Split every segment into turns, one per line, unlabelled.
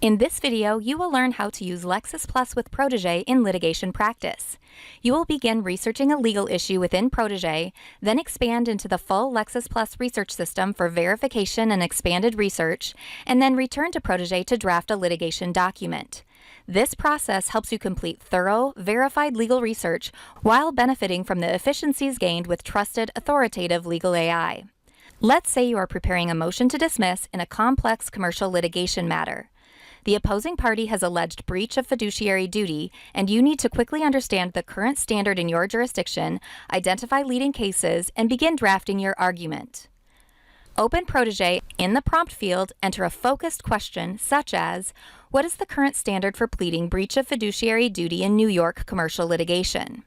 In this video, you will learn how to use Lexis Plus with Protégé in litigation practice. You will begin researching a legal issue within Protégé, then expand into the full Lexis Plus research system for verification and expanded research, and then return to Protégé to draft a litigation document. This process helps you complete thorough, verified legal research while benefiting from the efficiencies gained with trusted, authoritative legal AI. Let's say you are preparing a motion to dismiss in a complex commercial litigation matter. The opposing party has alleged breach of fiduciary duty, and you need to quickly understand the current standard in your jurisdiction, identify leading cases, and begin drafting your argument. Open Protégé. In the prompt field, enter a focused question such as, what is the current standard for pleading breach of fiduciary duty in New York commercial litigation?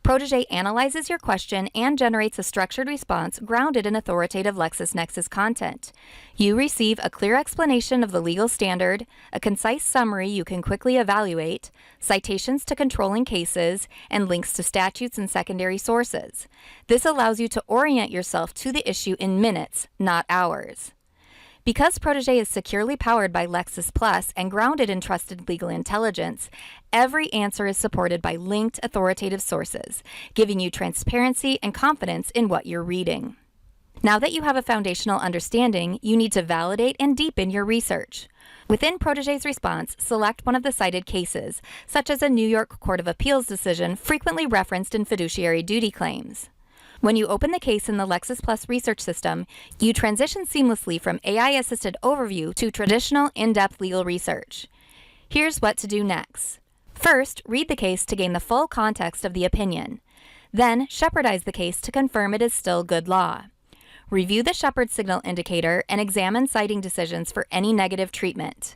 Protégé analyzes your question and generates a structured response grounded in authoritative LexisNexis content. You receive a clear explanation of the legal standard, a concise summary you can quickly evaluate, citations to controlling cases, and links to statutes and secondary sources. This allows you to orient yourself to the issue in minutes, not hours. Because Protégé is securely powered by Lexis Plus and grounded in trusted legal intelligence, every answer is supported by linked authoritative sources, giving you transparency and confidence in what you're reading. Now that you have a foundational understanding, you need to validate and deepen your research. Within Protégé's response, select one of the cited cases, such as a New York Court of Appeals decision frequently referenced in fiduciary duty claims. When you open the case in the Lexis Plus research system, you transition seamlessly from AI-assisted overview to traditional in-depth legal research. Here's what to do next. First, read the case to gain the full context of the opinion. Then, shepherdize the case to confirm it is still good law. Review the Shepard signal indicator and examine citing decisions for any negative treatment.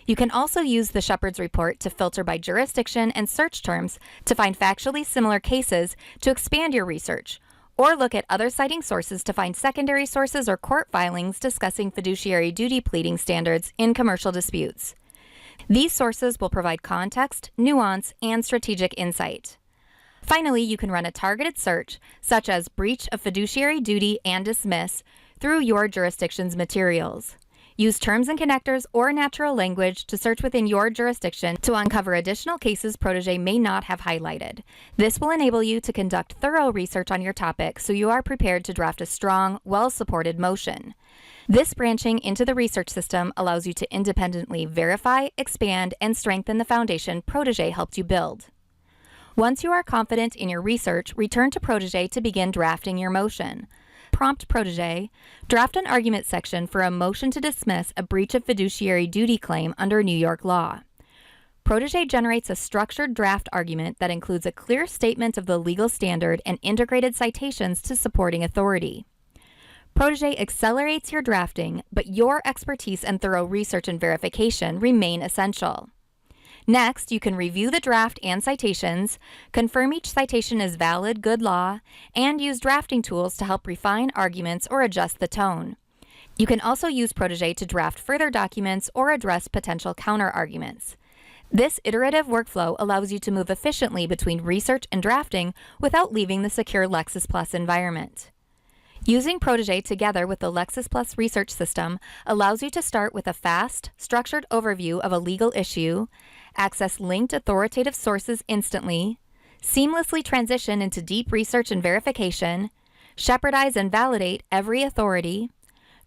You can also use the Shepard's report to filter by jurisdiction and search terms to find factually similar cases to expand your research, or look at other citing sources to find secondary sources or court filings discussing fiduciary duty pleading standards in commercial disputes. These sources will provide context, nuance, and strategic insight. Finally, you can run a targeted search, such as breach of fiduciary duty and dismiss, through your jurisdiction's materials. Use terms and connectors or natural language to search within your jurisdiction to uncover additional cases Protégé may not have highlighted. This will enable you to conduct thorough research on your topic so you are prepared to draft a strong, well-supported motion. This branching into the research system allows you to independently verify, expand, and strengthen the foundation Protégé helped you build. Once you are confident in your research, return to Protégé to begin drafting your motion. Prompt Protégé, draft an argument section for a motion to dismiss a breach of fiduciary duty claim under New York law. Protégé generates a structured draft argument that includes a clear statement of the legal standard and integrated citations to supporting authority. Protégé accelerates your drafting, but your expertise and thorough research and verification remain essential. Next, you can review the draft and citations, confirm each citation is valid, good law, and use drafting tools to help refine arguments or adjust the tone. You can also use Protégé to draft further documents or address potential counter-arguments. This iterative workflow allows you to move efficiently between research and drafting without leaving the secure Lexis Plus environment. Using Protégé together with the Lexis Plus research system allows you to start with a fast, structured overview of a legal issue, access linked authoritative sources instantly, seamlessly transition into deep research and verification, shepherd-ize and validate every authority,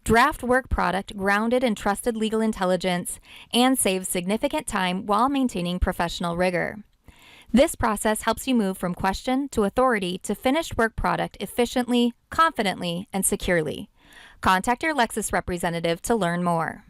draft work product grounded in trusted legal intelligence, and save significant time while maintaining professional rigor. This process helps you move from question to authority to finished work product efficiently, confidently, and securely. Contact your Lexis representative to learn more.